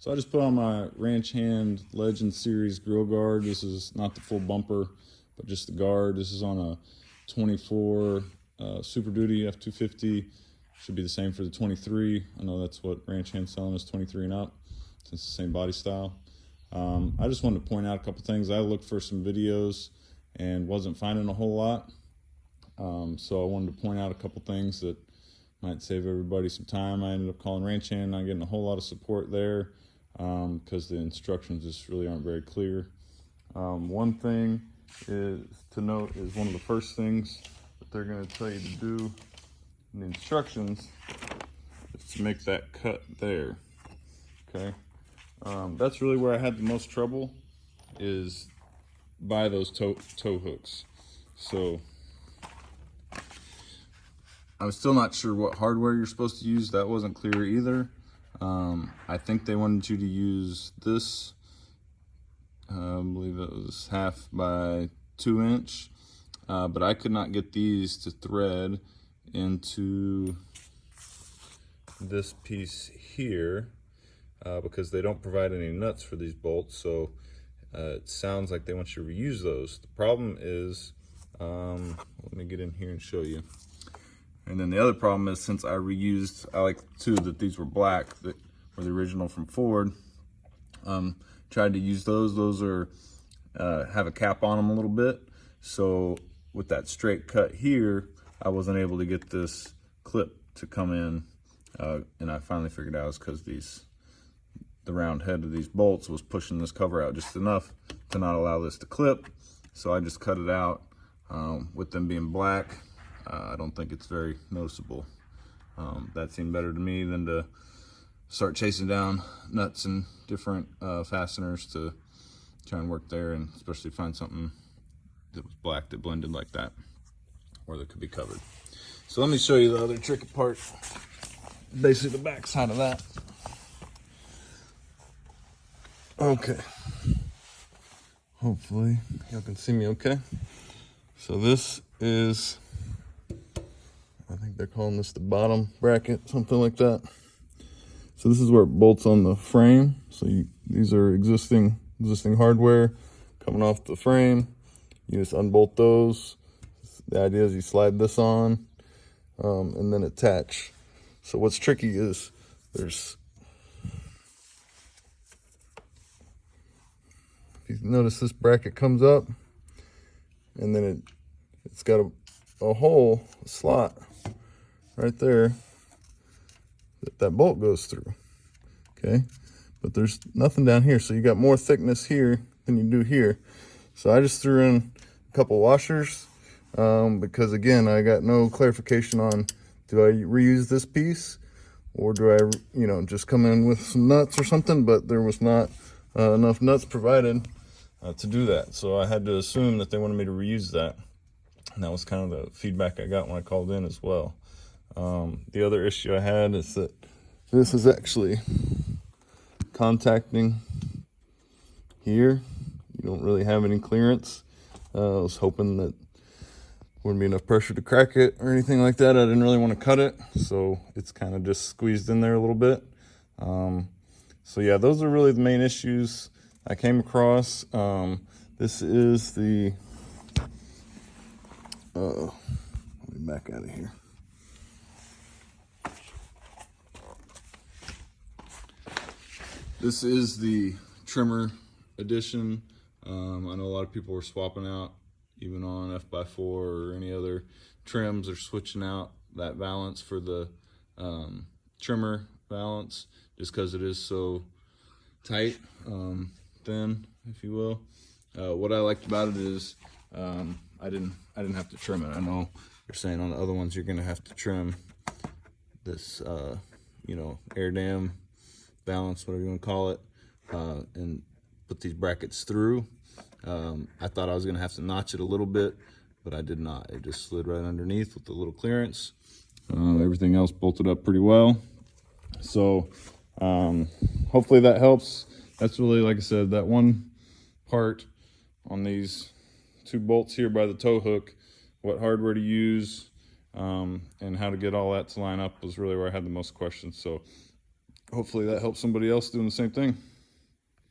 So I just put on my Ranch Hand Legend Series grill guard. This is not the full bumper, but just the guard. This is on a 24 Superduty F250. Should be the same for the 23. I know that's what Ranch Hand's selling is 23 and up. It's the same body style. I just wanted to point out a couple things. I looked for some videos and wasn't finding a whole lot. So I wanted to point out a couple things that might save everybody some time. I ended up calling Ranch Hand, not getting a whole lot of support there because the instructions just really aren't very clear. One thing is to note is one of the first things that they're going to tell you to do in the instructions is to make that cut there. Okay, that's really where I had the most trouble, is by those tow hooks. So I'm still not sure what hardware you're supposed to use. That wasn't clear either. I think they wanted you to use this. I believe it was 1/2 by 2 inch, but I could not get these to thread into this piece here because they don't provide any nuts for these bolts. So it sounds like they want you to reuse those. The problem is, let me get in here and show you. And then the other problem is, since I reused, I like too that these were black, that were the original from Ford. Tried to use those. Those are have a cap on them a little bit. So with that straight cut here, I wasn't able to get this clip to come in. And I finally figured out it's because the round head of these bolts was pushing this cover out just enough to not allow this to clip. So I just cut it out. With them being black, I don't think it's very noticeable. That seemed better to me than to start chasing down nuts and different fasteners to try and work there, and especially find something that was black that blended like that, or that could be covered. So let me show you the other tricky part, basically the back side of that. Okay, hopefully y'all can see me okay. So this is, I think they're calling this the bottom bracket, something like that. So this is where it bolts on the frame. So these are existing hardware coming off the frame. You just unbolt those. The idea is you slide this on and then attach. So what's tricky is if you notice, this bracket comes up and then it's got a hole, a slot right there that bolt goes through. Okay, but there's nothing down here, so you got more thickness here than you do here. So I just threw in a couple washers because, again, I got no clarification on, do I reuse this piece or do I just come in with some nuts or something, but there was not enough nuts provided to do that. So I had to assume that they wanted me to reuse that. And that was kind of the feedback I got when I called in as well. The other issue I had is that this is actually contacting here. You don't really have any clearance. I was hoping that wouldn't be enough pressure to crack it or anything like that. I didn't really want to cut it, so it's kind of just squeezed in there a little bit. So yeah, those are really the main issues I came across. This is the let me back out of here. This is the trimmer edition. I know a lot of people were swapping out, even on F/4 or any other trims, they're switching out that valance for the trimmer valance, just because it is so tight, thin, if you will. What I liked about it is I didn't have to trim it. I know you're saying on the other ones you're gonna have to trim this air dam balance, whatever you want to call it, and put these brackets through. I thought I was gonna have to notch it a little bit, but I did not. It just slid right underneath with a little clearance. Everything else bolted up pretty well. So hopefully that helps. That's really, like I said, that one part on these 2 bolts here by the tow hook, what hardware to use, and how to get all that to line up was really where I had the most questions. So hopefully that helps somebody else doing the same thing.